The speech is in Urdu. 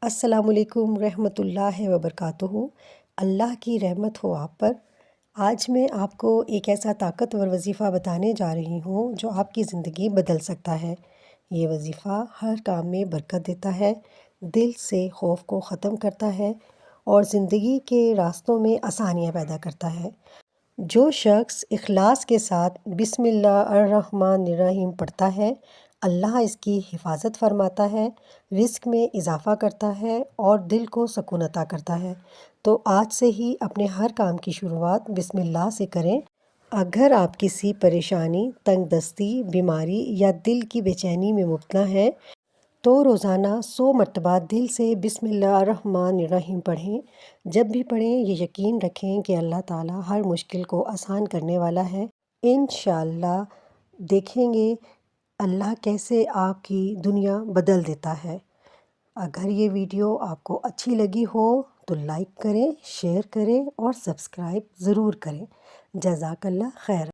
السلام علیکم رحمۃ اللہ وبرکاتہ۔ اللہ کی رحمت ہو آپ پر۔ آج میں آپ کو ایک ایسا طاقتور وظیفہ بتانے جا رہی ہوں جو آپ کی زندگی بدل سکتا ہے۔ یہ وظیفہ ہر کام میں برکت دیتا ہے، دل سے خوف کو ختم کرتا ہے اور زندگی کے راستوں میں آسانیاں پیدا کرتا ہے۔ جو شخص اخلاص کے ساتھ بسم اللہ الرحمن الرحیم پڑھتا ہے، اللہ اس کی حفاظت فرماتا ہے، رزق میں اضافہ کرتا ہے اور دل کو سکون عطا کرتا ہے۔ تو آج سے ہی اپنے ہر کام کی شروعات بسم اللہ سے کریں۔ اگر آپ کسی پریشانی، تنگ دستی، بیماری یا دل کی بے چینی میں مبتلا ہیں تو روزانہ 100 مرتبہ دل سے بسم اللہ الرحمن الرحیم پڑھیں۔ جب بھی پڑھیں یہ یقین رکھیں کہ اللہ تعالیٰ ہر مشکل کو آسان کرنے والا ہے۔ انشاءاللہ دیکھیں گے اللہ کیسے آپ کی دنیا بدل دیتا ہے۔ اگر یہ ویڈیو آپ کو اچھی لگی ہو تو لائک کریں، شیئر کریں اور سبسکرائب ضرور کریں۔ جزاک اللہ خیر۔